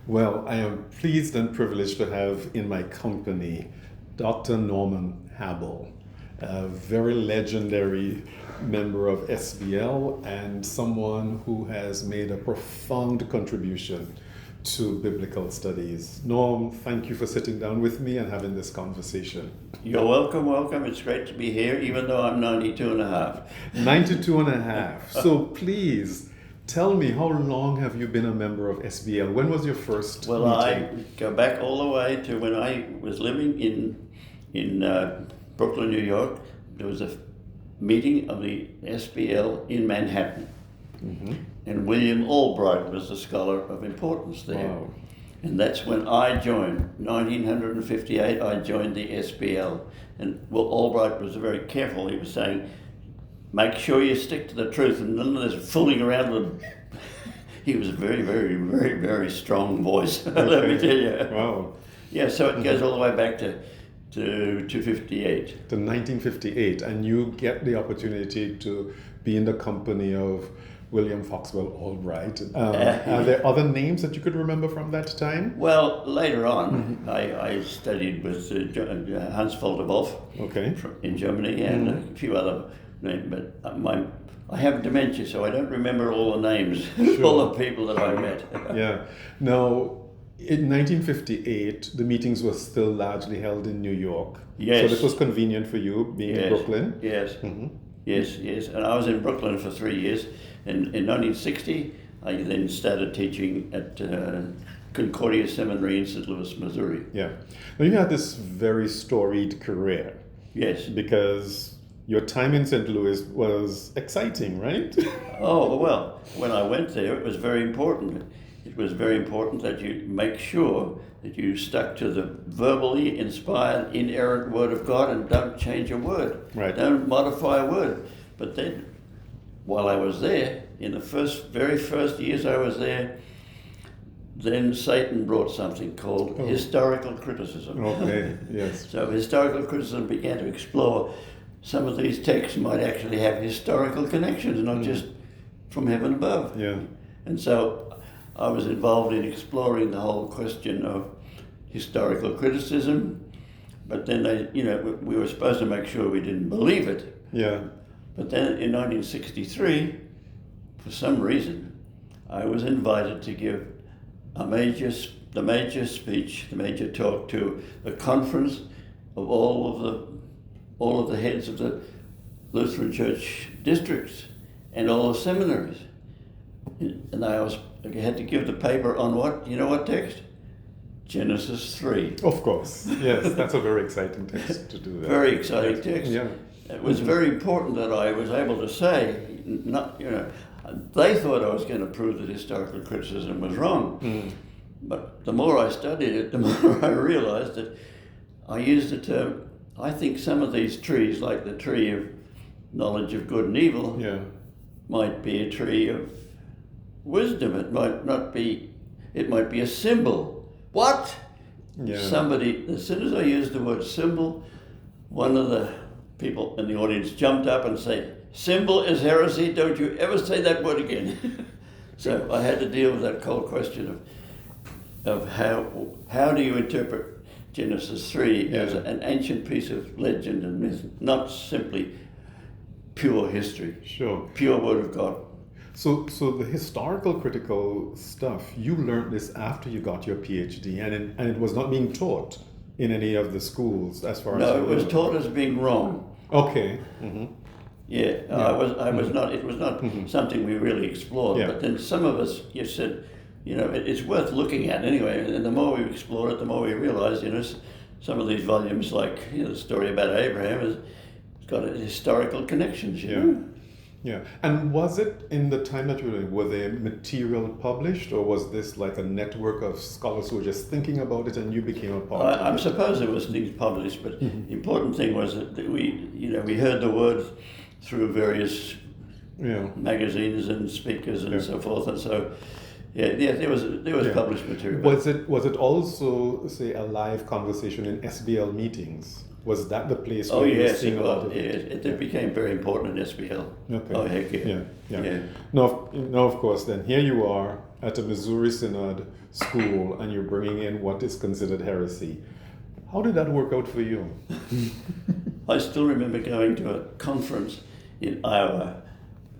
Well, I am pleased and privileged to have in my company Dr. Norman Habel, a very legendary member of SBL and someone who has made a profound contribution to biblical studies. Norm, thank you for sitting down with me and having this conversation. You're welcome. It's great to be here, even though I'm 92 and a half. 92 and a half. So please, tell me, how long have you been a member of SBL? When was your first Well, meeting? I go back all the way to when I was living in Brooklyn, New York. There was a meeting of the SBL in Manhattan. Mm-hmm. And William Albright was the scholar of importance there. Wow. And that's when I joined. 1958, I joined the SBL. And Albright was very careful. He was saying, make sure you stick to the truth and none of this fooling around with. He was a very, very, very, very strong voice, let me tell you. Wow. Yeah, so it goes all the way back to 258. To 1958, and you get the opportunity to be in the company of William Foxwell Albright. Are there other names that you could remember from that time? Well, later on, I studied with Hans Volter-Wolf Okay. in Germany and a few other names, but I have dementia, so I don't remember all the names of all the people that I met. Yeah. Now, in 1958, the meetings were still largely held in New York. Yes. So this was convenient for you, being in Brooklyn? Yes. Yes. And I was in Brooklyn for 3 years. And in 1960, I then started teaching at Concordia Seminary in St. Louis, Missouri. Yeah. Now, you had this very storied career. Yes. Because your time in St. Louis was exciting, right? Oh, well, when I went there, it was very important. It was very important that you make sure that you stuck to the verbally inspired, inerrant Word of God and don't change a word. Right. Don't modify a word. But then, while I was there, in the very first years I was there, then Satan brought something called historical criticism. Okay, yes. So historical criticism began to explore some of these texts might actually have historical connections, not just from heaven above. Yeah. And so I was involved in exploring the whole question of historical criticism, but then we were supposed to make sure we didn't believe it. Yeah. But then in 1963, for some reason, I was invited to give the major speech, the major talk to a conference of all of the heads of the Lutheran Church districts and all the seminaries. And I had to give the paper on what? You know what text? Genesis 3. Of course, yes. That's a very exciting text to do that. Very exciting text. Yeah. It was very important that I was able to say, they thought I was going to prove that historical criticism was wrong. But the more I studied it, the more I realized that I used the term, I think some of these trees, like the tree of knowledge of good and evil, might be a tree of wisdom. It might not be, it might be a symbol. What? Yeah. As soon as I used the word symbol, one of the people in the audience jumped up and said, symbol is heresy, don't you ever say that word again. So I had to deal with that cold question of how do you interpret Genesis 3 as an ancient piece of legend and myth, not simply pure history, pure Word of God. So the historical critical stuff, you learned this after you got your PhD, and it was not being taught in any of the schools as far as No, it was taught as being wrong. Okay. I was not. It was not something we really explored. Yeah. But then some of us, you said, it's worth looking at anyway. And the more we explore it, the more we realize, some of these volumes, like the story about Abraham, has got historical connections. You know? Yeah. And was it in the time that you were there material published, or was this like a network of scholars who were just thinking about it and you became a part of it? I suppose there was things published, but the important thing was that we heard the word through various magazines and speakers and so forth, and so there was published material. Was it also, say, a live conversation in SBL meetings? Was that the place Oh where you were yes, seeing it a lot was. of it? It became very important in SBL. Okay. Oh heck yeah. Yeah. Now, of course, then here you are at a Missouri Synod school, and you're bringing in what is considered heresy. How did that work out for you? I still remember going to a conference in Iowa,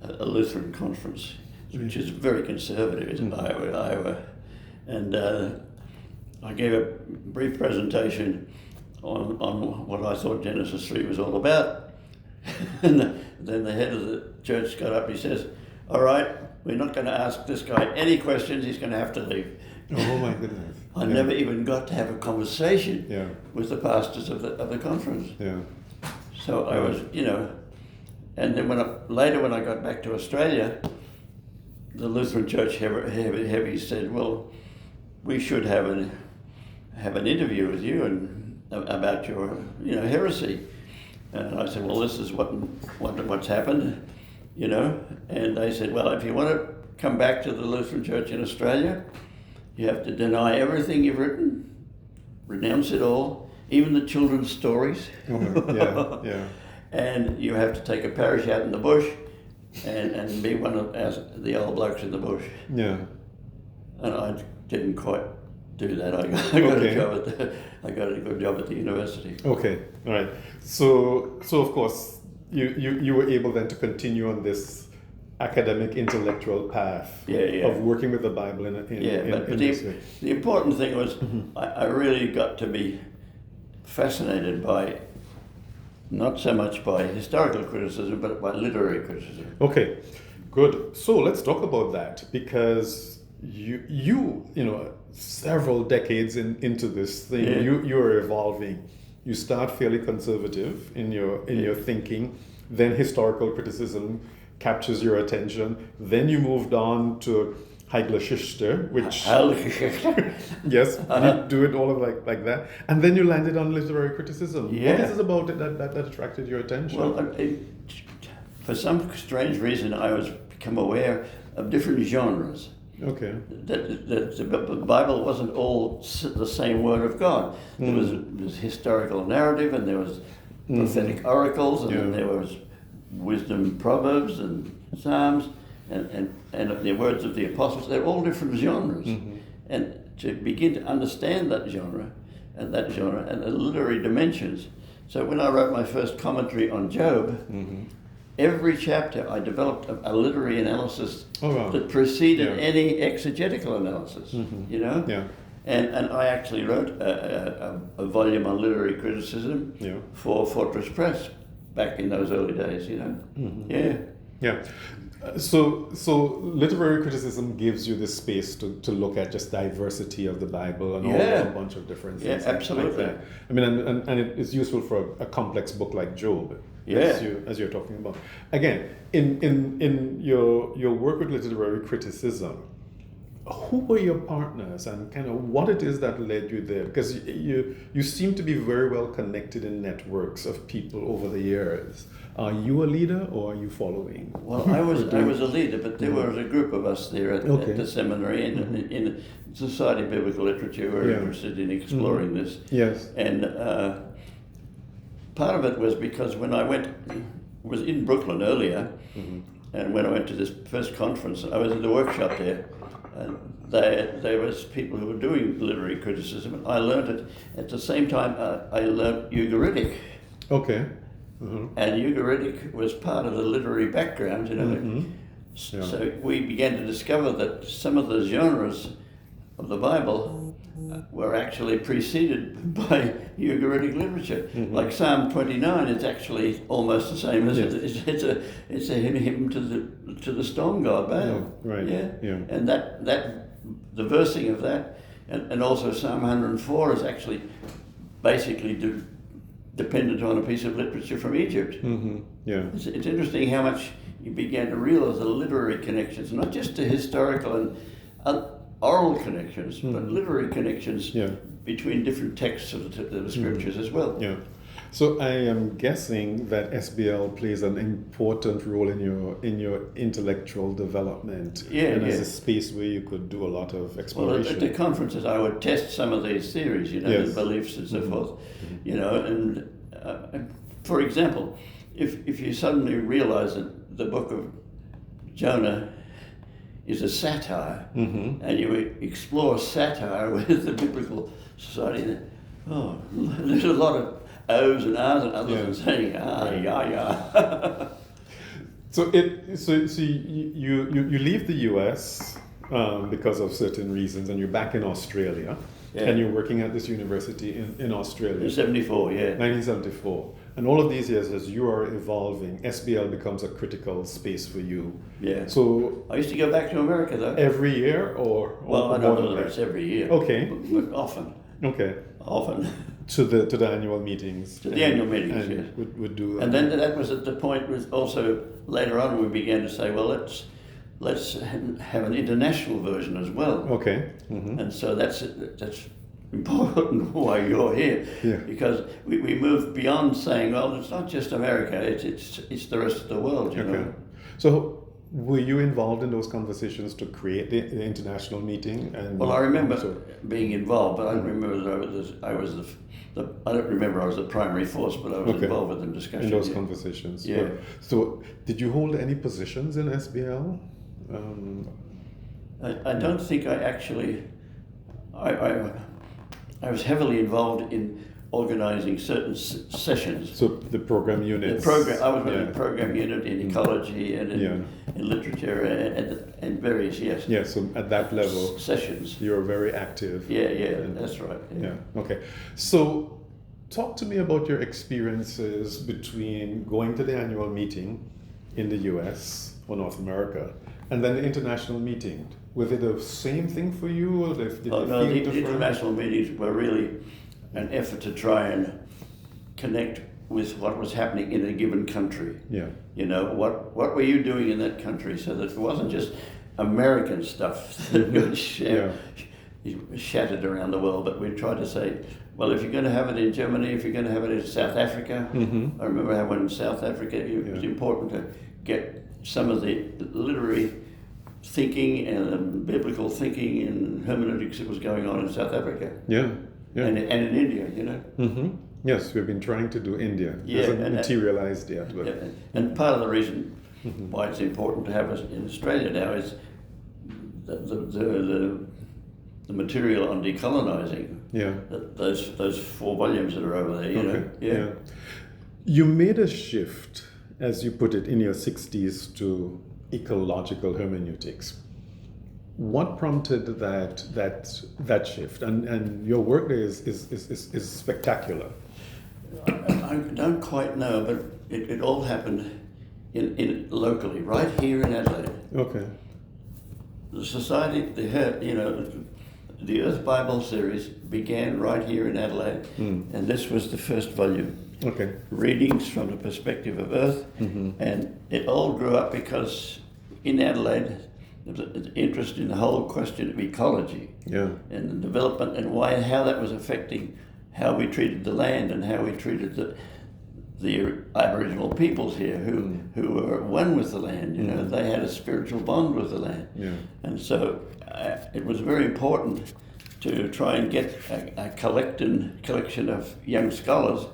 a Lutheran conference, which is very conservative, is Iowa. And I gave a brief presentation on what I thought Genesis 3 was all about. And then the head of the church got up, he says, "All right, we're not going to ask this guy any questions, he's going to have to leave." Oh my goodness. I never even got to have a conversation Yeah. with the pastors of the conference. Yeah. So I was, and then later when I got back to Australia, the Lutheran Church heavy said, "Well, we should have an interview with you and about your heresy." And I said, "Well, this is what's happened, And they said, "Well, if you want to come back to the Lutheran Church in Australia, you have to deny everything you've written, renounce it all, even the children's stories." Yeah. And you have to take a parish out in the bush and be one of the old blokes in the bush. Yeah. And I didn't quite do that. I got a job I got a good job at the university. Okay. All right. So of course you were able then to continue on this academic intellectual path of working with the Bible in this way. The important thing was I really got to be fascinated by, not so much by historical criticism, but by literary criticism. Okay, good. So let's talk about that, because you several decades into this thing, you are evolving. You start fairly conservative in your thinking, then historical criticism captures your attention. Then you moved on to Heilgeschichte, which yes, you do it all of like that, and then you landed on literary criticism. Yeah. What is it about it that attracted your attention? Well, for some strange reason, I was become aware of different genres. Okay. That the Bible wasn't all the same Word of God. There was historical narrative, and there was prophetic oracles, and then there was wisdom, proverbs, and psalms, and the words of the apostles. They're all different genres, and to begin to understand that genre and the literary dimensions. So when I wrote my first commentary on Job, every chapter I developed a literary analysis that preceded any exegetical analysis. Yeah. And I actually wrote a volume on literary criticism for Fortress Press back in those early days. Yeah. So literary criticism gives you this space to look at just diversity of the Bible and a bunch of different things. Yeah, absolutely. Like that. I mean, and it is useful for a complex book like Job. As you're talking about. Again, in your work with literary criticism, who were your partners and kind of what it is that led you there? Because you seem to be very well connected in networks of people over the years. Are you a leader or are you following? Well, I was a leader, but there was a group of us there at the seminary in Society of Biblical Literature. We were interested in exploring this. Yes. And part of it was because when I was in Brooklyn earlier, and when I went to this first conference, I was in the workshop there. And there was people who were doing literary criticism, and I learned it. At the same time, I learned Ugaritic. Okay. And Ugaritic was part of the literary background, So we began to discover that some of the genres of the Bible were actually preceded by Ugaritic literature. Like Psalm 29 is actually almost the same as it's a hymn to the storm god Baal. And that the versing of that, and also Psalm 104 is actually basically dependent on a piece of literature from Egypt. It's interesting how much you began to realize the literary connections, not just to historical and oral connections, but literary connections between different texts of the scriptures as well. Yeah. So I am guessing that SBL plays an important role in your intellectual development, and as a space where you could do a lot of exploration. Well, at the conferences, I would test some of these theories, the beliefs and so forth, and for example, if you suddenly realize that the book of Jonah is a satire, and you explore satire with the biblical society, there's a lot of O's and R's and others and saying, yeah. So you leave the US because of certain reasons, and you're back in Australia, and you're working at this university in Australia. In 74, 1974. And all of these years, as you are evolving, SBL becomes a critical space for you. Yeah. So I used to go back to America, though. Every year, or well, I don't know whether it's every year. Okay. But often. Okay. Often. To the annual meetings. To the annual meetings, yes. Would do. And then that was at the point with also later on we began to say, well, let's have an international version as well. Okay. And so that's important why you're here, because we moved beyond saying, well, it's not just America, it's the rest of the world, you know. So were you involved in those conversations to create the international meeting? Well, I remember being involved, but I don't remember that I was I don't remember I was the primary force, but I was involved with the discussion. In those conversations. Yeah. So did you hold any positions in SBL? I don't think I actually. I was heavily involved in organising certain sessions. So the program units. I was with the program unit in ecology and in literature and various so at that level sessions. You're very active. That's right. Okay. So talk to me about your experiences between going to the annual meeting in the US or North America and then the international meeting. Was it the same thing for you, or did you feel different? The international meetings were really an effort to try and connect with what was happening in a given country. Yeah. You know, what were you doing in that country, so that it wasn't just American stuff that got shattered around the world, but we tried to say, well, if you're going to have it in Germany, if you're going to have it in South Africa, I remember how in South Africa it was important to get some of the literary thinking and biblical thinking and hermeneutics that was going on in South Africa. And in India, you know. Yes, we've been trying to do India. It hasn't materialized yet. But. And part of the reason why it's important to have us in Australia now is the material on decolonizing. Those 4 volumes that are over there, you know. You made a shift, as you put it, in your 60s to ecological hermeneutics. What prompted that shift? And your work there is spectacular. I don't quite know, but it all happened in locally, right here in Adelaide. Okay. The society, the Earth Bible series began right here in Adelaide, and this was the first volume. Okay. Readings from the perspective of Earth, and it all grew up because in Adelaide there was an interest in the whole question of ecology and the development and how that was affecting how we treated the land and how we treated the Aboriginal peoples here who were one with the land. You know, they had a spiritual bond with the land, and so it was very important to try and get a collection of young scholars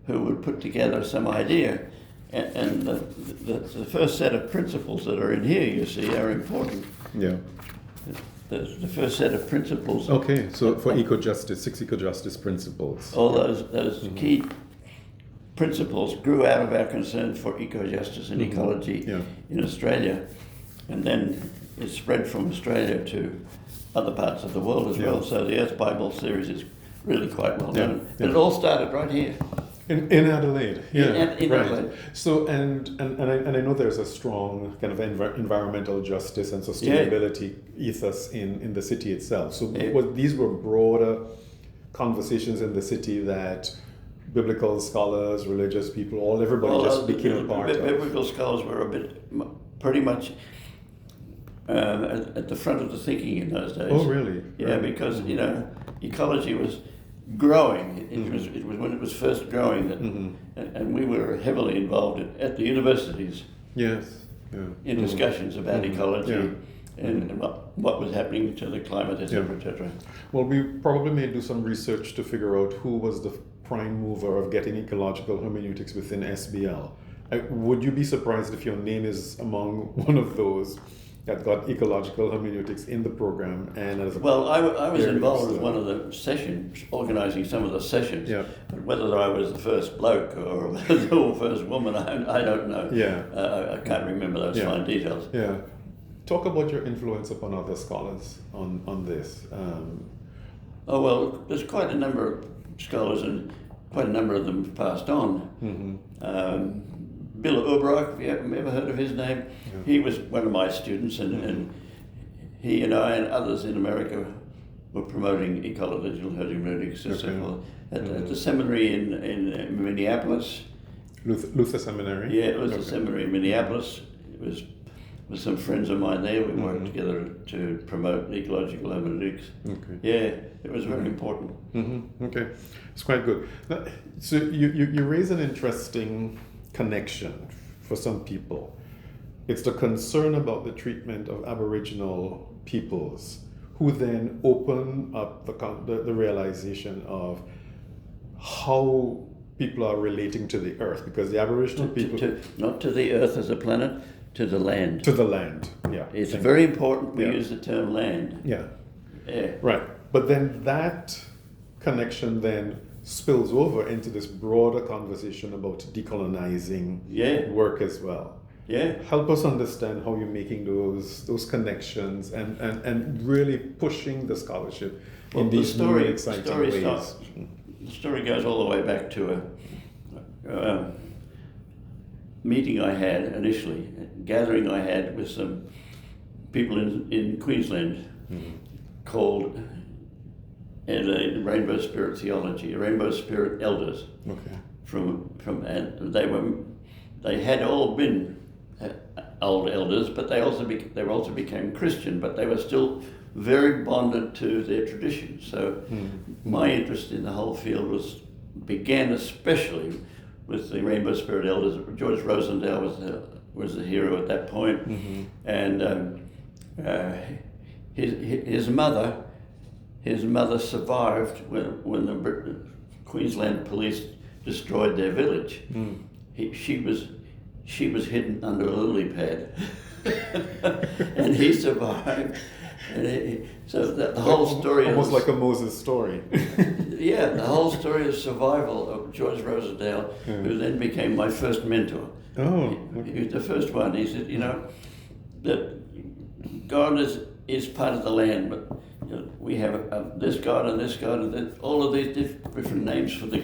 who would put together some idea. And the first set of principles that are in here, you see, are important. The first set of principles. Okay, so for eco-justice, 6 eco-justice principles. All those key principles grew out of our concern for eco-justice and ecology in Australia. And then it spread from Australia to other parts of the world as well. So the Earth Bible series is really quite well known. But it all started right here. In Adelaide, in Adelaide. So and I know there's a strong kind of environmental justice and sustainability ethos in the city itself. So these were broader conversations in the city that biblical scholars, religious people, everybody just became a part of. Biblical scholars were pretty much at the front of the thinking in those days. Oh, really? Yeah, because ecology was growing. It was when it was first growing and we were heavily involved at the universities. In discussions about ecology and what was happening to the climate, etc., etc. Well, we probably may do some research to figure out who was the prime mover of getting ecological hermeneutics within SBL. Would you be surprised if your name is among one of those that got ecological hermeneutics in the program? And as well, I was involved with one of the sessions, organising some of the sessions. Yeah. But whether I was the first bloke or the first woman, I don't know. Yeah. I can't remember those fine details. Yeah. Talk about your influence upon other scholars on this. Oh, well, there's quite a number of scholars, and quite a number of them have passed on. Mm-hmm. Bill Ubrock, have you ever heard of his name? Yeah. He was one of my students, and he and I and others in America were promoting ecological hermeneutics and so forth at the seminary in Minneapolis. Luther Seminary? Yeah, it was the seminary in Minneapolis. It was with some friends of mine there. We worked together to promote ecological hermeneutics. Okay. Yeah, it was very important. Mm-hmm. Okay, it's quite good. Now, so you raise an interesting connection for some people. It's the concern about the treatment of Aboriginal peoples, who then open up the realization of how people are relating to the earth, because the Aboriginal people... Not to the earth as a planet, to the land. To the land, yeah. It's very important we use the term land. Yeah. Yeah. Right. But then that connection then spills over into this broader conversation about decolonizing work as well. Yeah. Help us understand how you're making those connections and really pushing the scholarship in these new and exciting ways. The story goes all the way back to a meeting I had initially, a gathering I had with some people in Queensland called Rainbow Spirit Theology, Rainbow Spirit Elders. Okay. And they had all been old elders, but they also became Christian, but they were still very bonded to their tradition. So my interest in the whole field began especially with the Rainbow Spirit Elders. George Rosendale was the hero at that point, and his mother survived when the Queensland police destroyed their village. She was hidden under a lily pad, and he survived. So the whole story almost like a Moses story. Yeah, the whole story of survival of George Rosendale, who then became my first mentor. Oh, He was the first one. He said, that God is part of the land, but we have this God and this God and all of these different names for the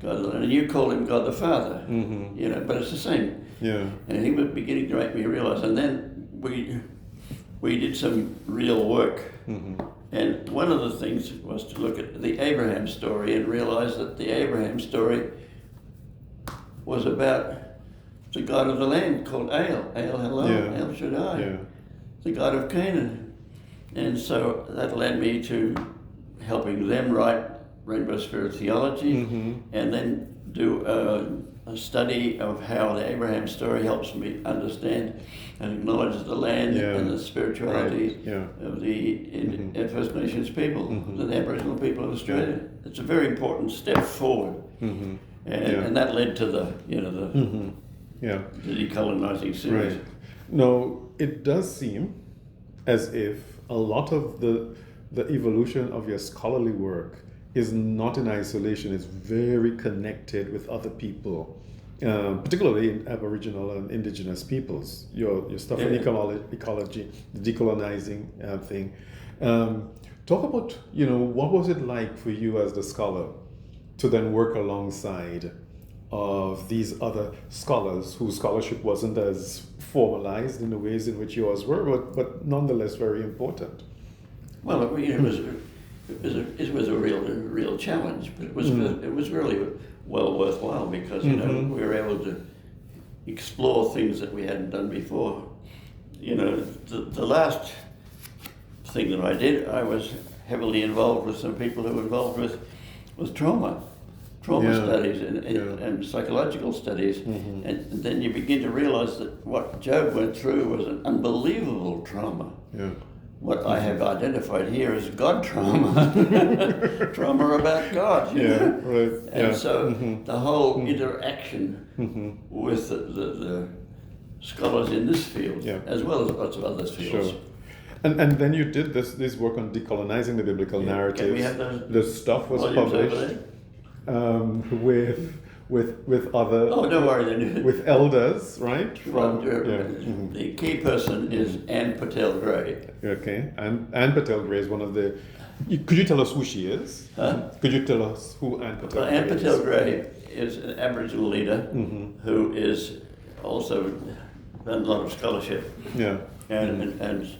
God of the land, and you call him God the Father. But it's the same. Yeah. And he was beginning to make me realize, and then we did some real work. And one of the things was to look at the Abraham story and realize that the Abraham story was about the God of the land called El El Shaddai, the God of Canaan. And so that led me to helping them write Rainbow Spirit Theology, and then do a study of how the Abraham story helps me understand and acknowledge the land and the spirituality of the First Nations people, the Aboriginal people of Australia. It's a very important step forward, and that led to the decolonizing series. Right. No, it does seem as if a lot of the evolution of your scholarly work is not in isolation. It's very connected with other people, particularly in Aboriginal and Indigenous peoples. Your stuff in ecology, the decolonizing thing. Talk about, what was it like for you as the scholar to then work alongside of these other scholars whose scholarship wasn't as formalized in the ways in which yours were, but nonetheless very important? Well, it was a real challenge, but it was really well worthwhile because we were able to explore things that we hadn't done before. The last thing that I did, I was heavily involved with some people who were involved with trauma studies and psychological studies, and then you begin to realize that what Job went through was an unbelievable trauma. what I have identified here as God trauma, trauma about God. You know? Right. And so the whole interaction with the scholars in this field, as well as lots of other fields. Sure. And then you did this work on decolonizing the biblical narratives. Can we have those the stuff was volumes over published with other. Oh, don't worry then. With elders, right? The key person is Ann Patel Gray. Okay, Ann Patel Gray is one of the. Could you tell us who she is? Huh? Could you tell us who Ann Patel Gray is? Ann Patel Gray is an Aboriginal leader who is also done a lot of scholarship. Yeah. And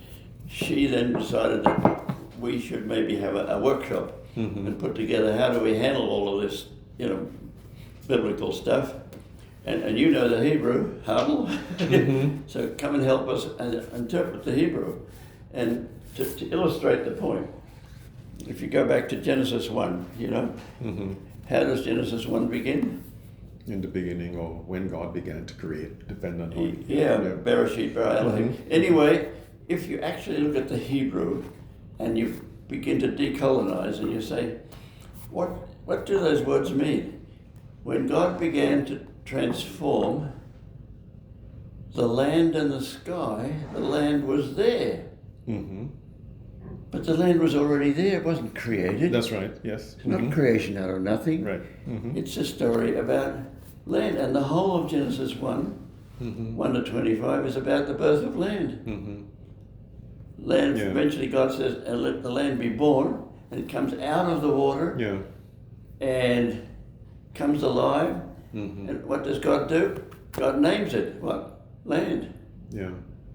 she then decided that we should maybe have a workshop and put together how do we handle all of this, biblical stuff. And you know the Hebrew, Habel. So come and help us interpret the Hebrew. And to illustrate the point, if you go back to Genesis 1, how does Genesis 1 begin? In the beginning, or when God began to create, dependent on. Bereshit bara Elohim. Anyway, if you actually look at the Hebrew and you begin to decolonize and you say, what do those words mean? When God began to transform the land and the sky, the land was there. But the land was already there, it wasn't created. That's right, yes. It's not creation out of nothing. Right. It's a story about land, and the whole of Genesis 1, 1 to 25, is about the birth of land. Land, eventually God says, and let the land be born, and it comes out of the water and comes alive. And what does God do? God names it, what? Land. Yeah.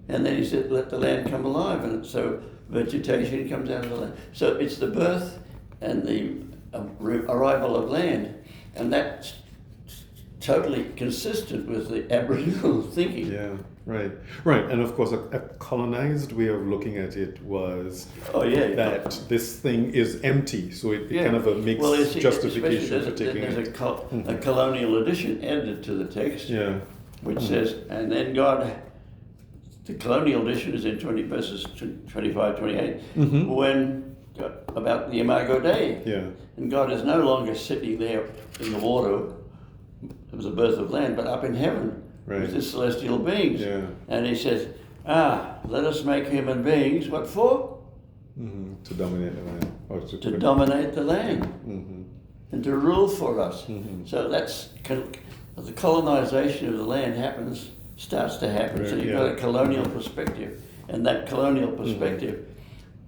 And then he said, let the land come alive, and so vegetation comes out of the land. So it's the birth and the arrival of land, and that's totally consistent with the Aboriginal thinking. Yeah, right. And of course, a colonized way of looking at it was that this thing is empty, so it kind of makes justification for taking it. There's a colonial edition added to the text, which says, and then God. The colonial edition is in verses 25, 28, when about the Imago Dei. And God is no longer sitting there in the water of the birth of land, but up in heaven with the celestial beings. And he says, let us make human beings, what for? To dominate the land. Or to dominate the land and to rule for us. So that's the colonization of the land starts to happen. So you've got a colonial perspective, and that colonial perspective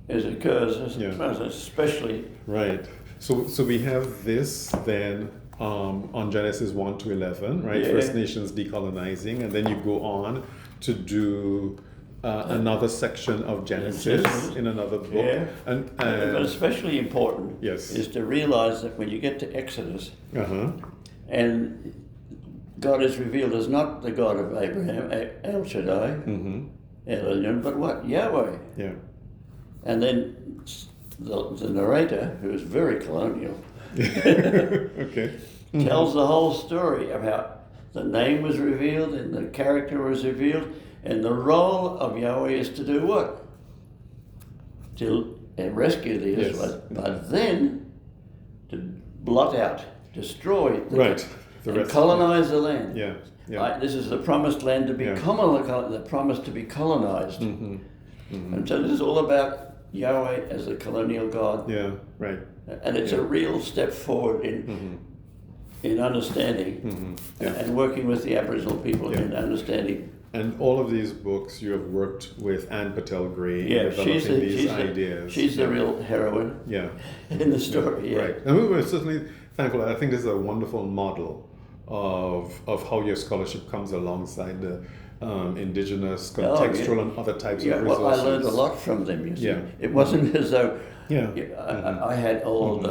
occurs especially. Right. So we have this then on Genesis 1 to 11, right? First Nations decolonizing, and then you go on to do another section of Genesis in another book. But especially important is to realize that when you get to Exodus, and God is revealed as not the God of Abraham, El Shaddai, Elohim, but what? Yahweh. And then the narrator, who is very colonial, tells the whole story of how the name was revealed and the character was revealed, and the role of Yahweh is to do what? To rescue the Israelites, but then to blot out, destroy and colonize the land. This is the promised land to be the promise to be colonized. And so this is all about Yahweh as a colonial God. And it's a real step forward in understanding and working with the Aboriginal people in understanding. And all of these books, you have worked with Ann Patel Gray developing these ideas. She's the real heroine in the story. Right. And we were certainly thankful. I think this is a wonderful model of how your scholarship comes alongside the indigenous, contextual, and other types of resources. Well, I learned a lot from them, you see. It wasn't as though I had all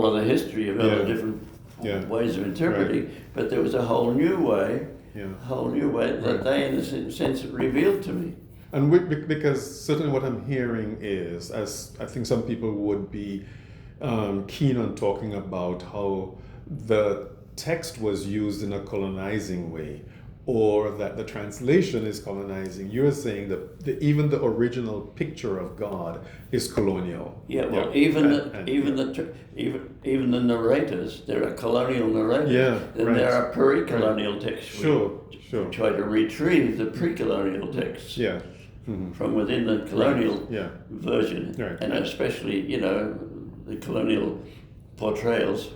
of the history of all the different ways of interpreting, but there was a whole new way that they, in a sense, revealed to me. And because certainly what I'm hearing is, as I think some people would be keen on talking about how the text was used in a colonizing way, or that the translation is colonizing. You're saying that even the original picture of God is colonial. Yeah, well, even the narrators, there are colonial narrators. Yeah, then right. there are pre-colonial texts. Sure. Try to retrieve the pre-colonial texts. Yeah. From within the colonial version, Right. and especially, the colonial portrayals.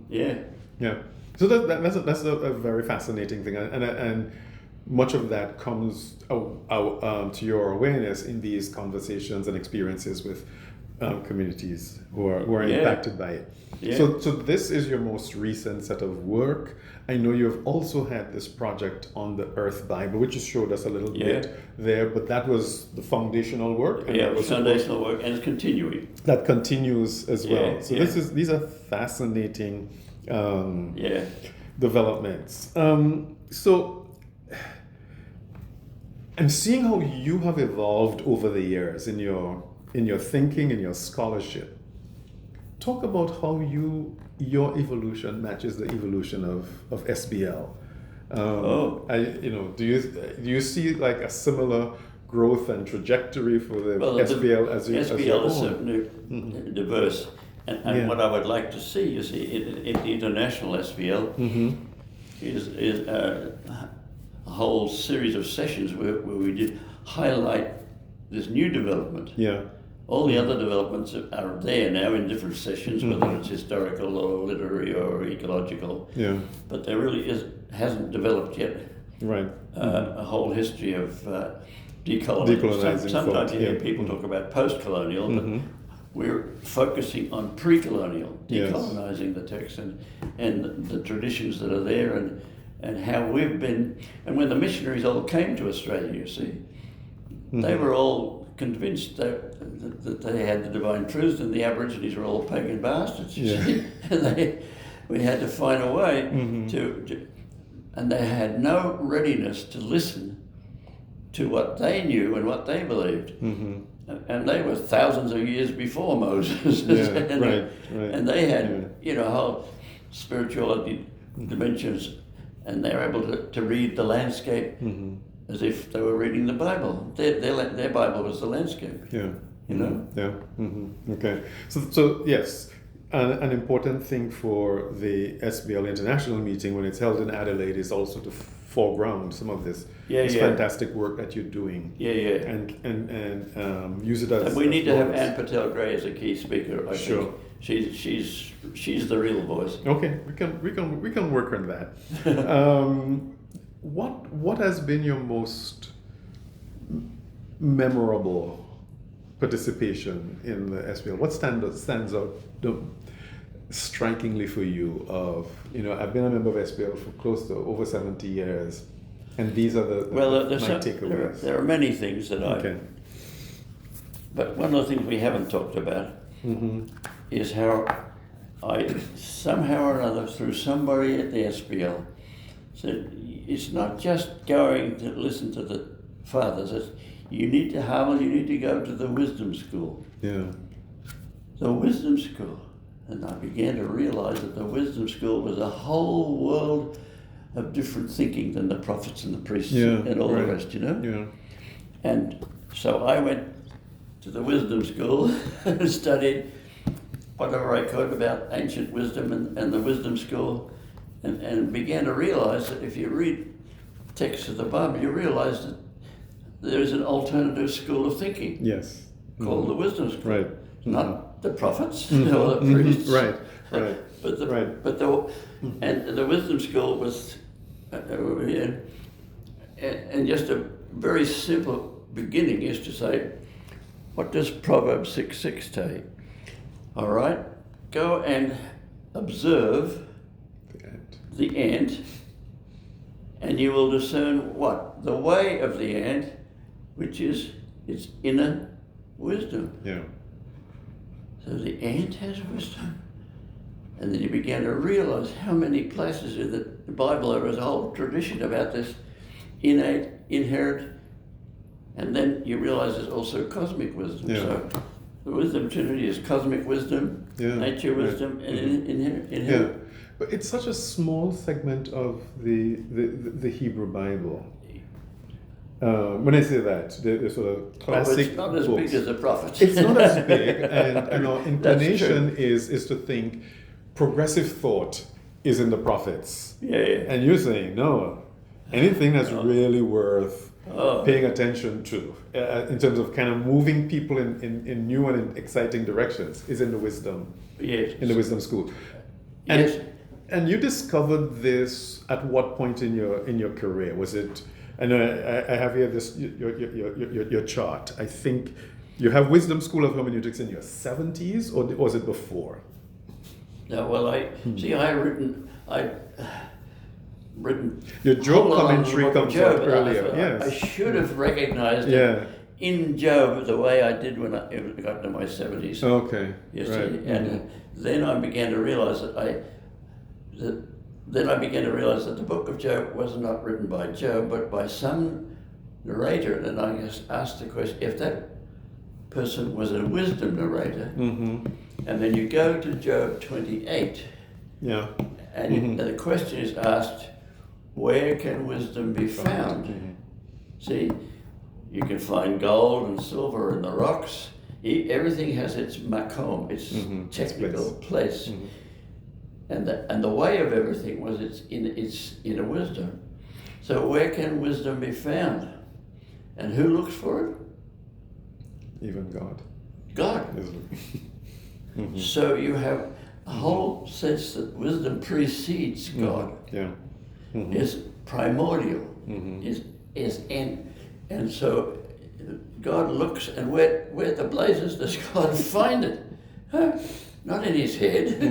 Yeah. So that's a very fascinating thing, and much of that comes to your awareness in these conversations and experiences with communities who are impacted by it. Yeah. So this is your most recent set of work. I know you've also had this project on the Earth Bible, which you showed us a little bit there, but that was the foundational work. And it was foundational work, and it's continuing. That continues as well. So Yeah. these are fascinating developments. So I'm seeing how you have evolved over the years in your thinking, in your scholarship. Talk about how your evolution matches the evolution of SBL. Do you see like a similar growth and trajectory for the SBL as your SBL is own? certainly diverse, and what I would like to see, you see, in the international SBL is a whole series of sessions where we did highlight this new development. Yeah. All the other developments are there now in different sessions, whether it's historical or literary or ecological. Yeah. But there really hasn't developed yet. Right. A whole history of decolonizing. Sometimes you hear people talk about post-colonial, but we're focusing on pre-colonial, decolonizing the text and the traditions that are there and how we've been. And when the missionaries all came to Australia, you see, they were all convinced that they had the divine truth, and the Aborigines were all pagan bastards. You see? And we had to find a way to, and they had no readiness to listen to what they knew and what they believed. And they were thousands of years before Moses. And they had, whole spirituality dimensions, and they were able to read the landscape as if they were reading the Bible. Their Bible was the landscape. Okay. So yes, an important thing for the SBL International Meeting when it's held in Adelaide is also to foreground some of this fantastic work that you're doing. And use it as. And we need to have Ann Patel Gray as a key speaker. I think she's the real voice. Okay, we can work on that. What has been your most memorable participation in the SBL? What stands out strikingly for you? I've been a member of SBL for close to over 70 years, and these are my takeaways. There are many things that but one of the things we haven't talked about is how I somehow or another, through somebody at the SBL, said it's not just going to listen to the fathers. You need to go to the wisdom school. Yeah. The wisdom school. And I began to realize that the wisdom school was a whole world of different thinking than the prophets and the priests and all the rest, Yeah. And so I went to the wisdom school and studied whatever I could about ancient wisdom and the wisdom school, and began to realize that if you read texts of the Bible, you realize that there's an alternative school of thinking. Yes. Called the wisdom school. Right. Not the prophets or the priests. Right. But the wisdom school was, and just a very simple beginning is to say, what does Proverbs 6:6 say? All right, go and observe the ant, and you will discern what? The way of the ant, which is its inner wisdom. Yeah. So the ant has wisdom. And then you began to realize how many places in the Bible there was a whole tradition about this innate, inherent, and then you realize there's also cosmic wisdom. Yeah. So The wisdom trinity is cosmic wisdom, nature wisdom, and inherent. Yeah, but it's such a small segment of the Hebrew Bible. When I say that, the sort of classic it's not as books, big as the prophets. it's not as big, and our inclination is to think progressive thought is in the prophets. Yeah. And you're saying no, anything that's really worth paying attention to, in terms of kind of moving people in new and exciting directions, is in the wisdom. Yes. In the wisdom school. And, Yes. and you discovered this at what point in your career? Was it? I know I have here this your chart. I think you have wisdom school of hermeneutics in your 70s, or was it before? No, well, I written Your Job whole lot on the commentary book of comes Job, up and I earlier. thought, Yes. I should have recognized it in Job the way I did when I got to my 70s. Okay. You Right. see, and then I began to realize that the book of Job was not written by Job, but by some narrator. And I just asked the question, if that person was a wisdom narrator, and then you go to Job 28, Yeah. and the question is asked, where can wisdom be found? See, you can find gold and silver in the rocks. Everything has its makom, its technical place. And the way of everything was its inner wisdom. So where can wisdom be found? And who looks for it? Even God. God. So you have a whole sense that wisdom precedes God. Yeah. Is primordial. Is and so God looks, and where the blazes does God find it? Huh? Not in his head,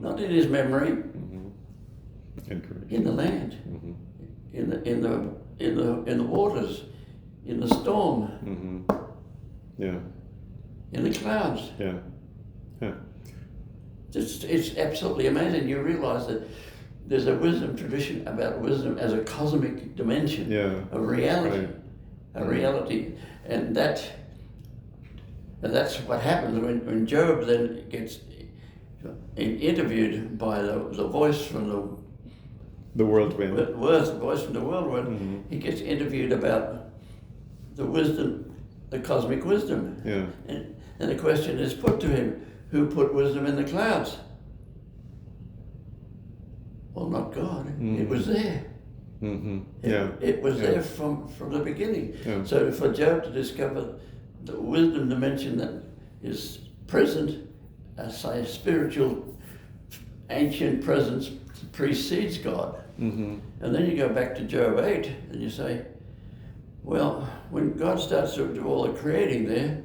not in his memory, in the land, in the waters, in the storm, in the clouds. It's absolutely amazing. You realize that there's a wisdom tradition about wisdom as a cosmic dimension, a reality, reality, and that's what happens when Job then gets interviewed by the voice from the whirlwind. Voice from the whirlwind. He gets interviewed about the wisdom, the cosmic wisdom. And the question is put to him, who put wisdom in the clouds? Well, not God. It was there. It was there from the beginning. So for Job to discover the wisdom dimension that is present, as a spiritual, ancient presence precedes God. And then you go back to Job 8 and you say, well, when God starts to do all the creating there,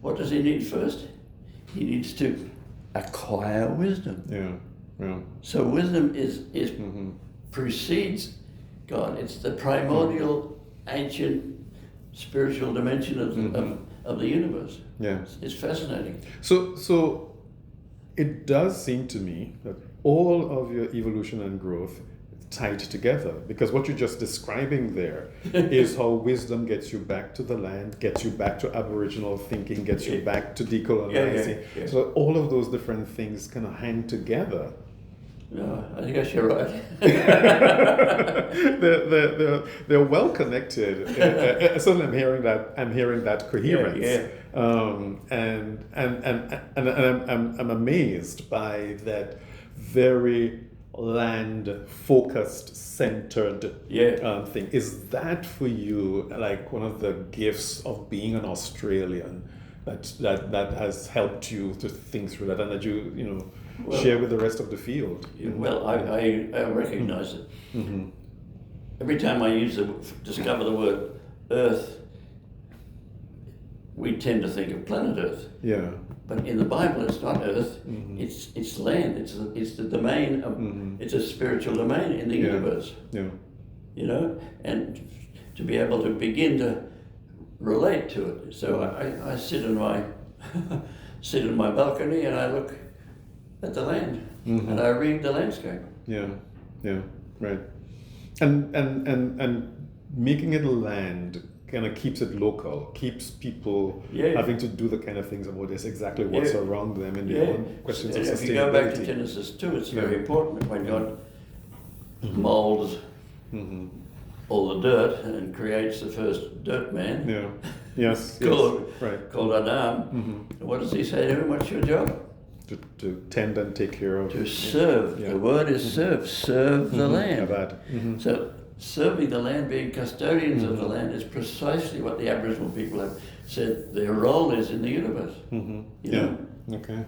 what does he need first? He needs to acquire wisdom. So wisdom is precedes God. It's the primordial, ancient, spiritual dimension of the universe. It's fascinating. So it does seem to me that all of your evolution and growth tied together, because what you're just describing there is how wisdom gets you back to the land, gets you back to Aboriginal thinking, gets you back to decolonizing. So all of those different things kind of hang together. No, I guess you're right. they're well connected. Certainly, I'm hearing that coherence. And I'm amazed by that very land-focused, centered thing. Is that for you like one of the gifts of being an Australian that has helped you to think through that, and that you share with the rest of the field? Well, I recognize it. Every time I discover the word Earth, we tend to think of planet Earth. But in the Bible, it's not Earth. It's land. It's the domain of. It's a spiritual domain in the universe. You know, and to be able to begin to relate to it. So I sit in my balcony and I look at the land and I read the landscape. Right. And making it land kind of keeps it local, keeps people Yeah. having to do the kind of things about this, exactly what's Yeah. around them in their own questions of If you go back to sustainability. Genesis 2, it's Yeah. very important when God Mm-hmm. molds Mm-hmm. all the dirt and creates the first dirt man Yeah. Yes. Called- yes. Right. called Adam. Mm-hmm. What does he say to him? What's your job? To tend and take care of. To serve. Yeah. The word is serve. Serve the Mhm. land. Yeah, that. Mhm. So serving the land, being custodians of the Mhm. land, is precisely what the Aboriginal people have said their role is in the universe. Mhm. You Yeah. know? Okay.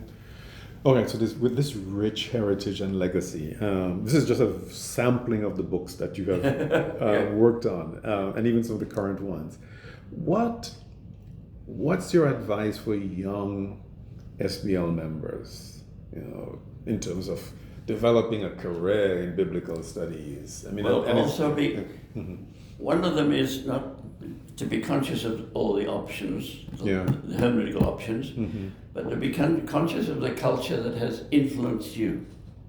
Okay. So with this rich heritage and legacy, this is just a sampling of the books that you have Yeah. worked on, and even some of the current ones. What's your advice for young SBL members? You know, in terms of developing a career in biblical studies. I mean, Well, and also be Mhm. one of them is not to be conscious of all the options, Yeah. the hermeneutical options, Mhm. but to be conscious of the culture that has influenced you.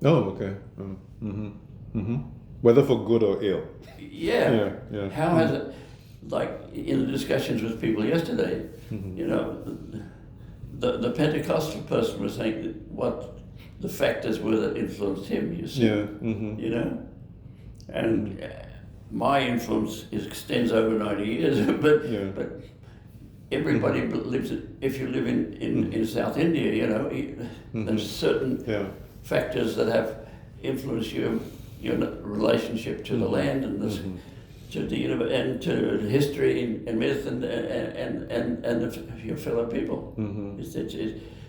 Oh, okay. Mhm. Mhm. Whether for good or ill. Yeah. Yeah, yeah. How has it, like in the discussions with people yesterday, Mhm. you know, the Pentecostal person was saying that what the factors were that influenced him, you see. Yeah. Mhm. You know? And my influence extends over 90 years, but Yeah. but everybody lives, if you live in South India, you know, there's certain Yeah. factors that have influenced your relationship to the land and this, to the universe and to history and myth and your fellow people.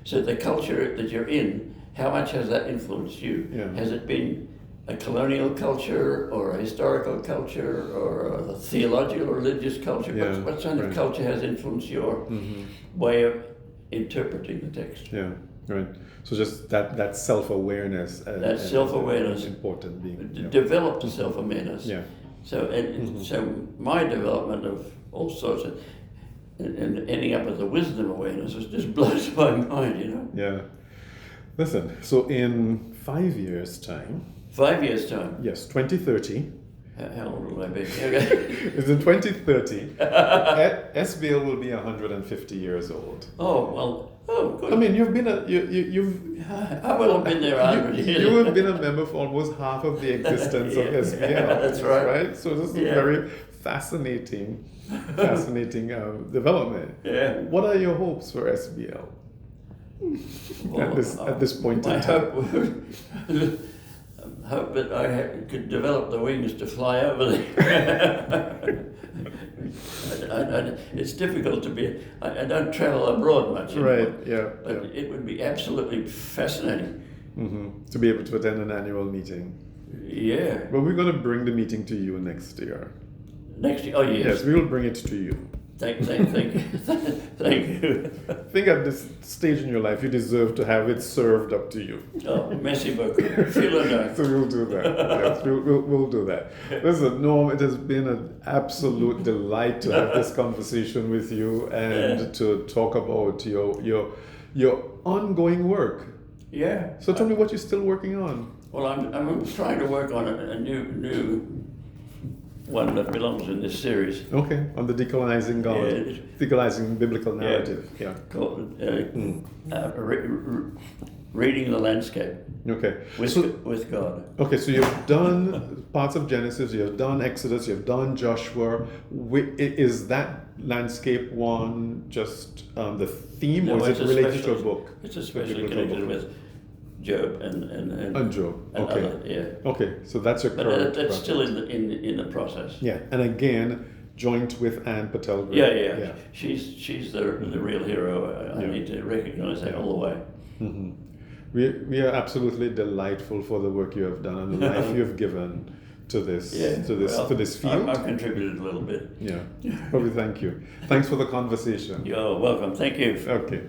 So the culture that you're in, how much has that influenced you? Yeah. Has it been a colonial culture or a historical culture or a theological or religious culture? Yeah, What kind of right. culture has influenced your way of interpreting the text? Yeah. Right. So just that self-awareness. That self-awareness. Important being. Yeah. Developed self-awareness. Yeah. So so my development of all sorts of and ending up with the wisdom awareness just blows my mind, you know. Yeah. Listen. So in 5 years' time. 5 years time. Yes, 2030. How old will I be? Okay. It's in 2030. SBL will be 150 years old. Oh well. Oh good. I mean, you've been you've I will have been there 100 years. you have been a member for almost half of the existence of Yeah, SBL. that's right. Right. So this is a Yeah. very fascinating development. Yeah. What are your hopes for SBL Well, at this point my in time? hope that I could develop the wings to fly over there. It's difficult to be. I don't travel abroad much. Anymore, Right. Yeah. But Yeah. it would be absolutely fascinating. To be able to attend an annual meeting. Yeah. Well, we're going to bring the meeting to you next year. Next year. Oh yes. Yes, we will bring it to you. Thank you. Thank you. I think at this stage in your life, you deserve to have it served up to you. Oh, merci beaucoup. Vielen Dank. So we'll do that. Yes, we'll do that. Listen, Norm, it has been an absolute delight to have this conversation with you and to talk about your ongoing work. Yeah. So tell me what you're still working on. Well, I'm trying to work on a new one that belongs in this series. Okay, on the decolonizing God, Yeah. decolonizing biblical narrative. Yeah. Called Reading the Landscape Okay. with God. Okay, so you've done parts of Genesis, you've done Exodus, you've done Joshua. Is that landscape one just the theme, or is it's it related to a book? It's especially biblical connected book? with Job and Job. and Okay. other, yeah. Okay, so that's your But current that's project. still in the process. Yeah, and again, joint with Ann Patel. Yeah. She's the real hero. I Yeah. need to recognize that all the way. We are absolutely delightful for the work you have done and the life you have given to this to this field. I've contributed a little bit. Yeah. Well, we thank you. Thanks for the conversation. You're welcome. Thank you. Okay.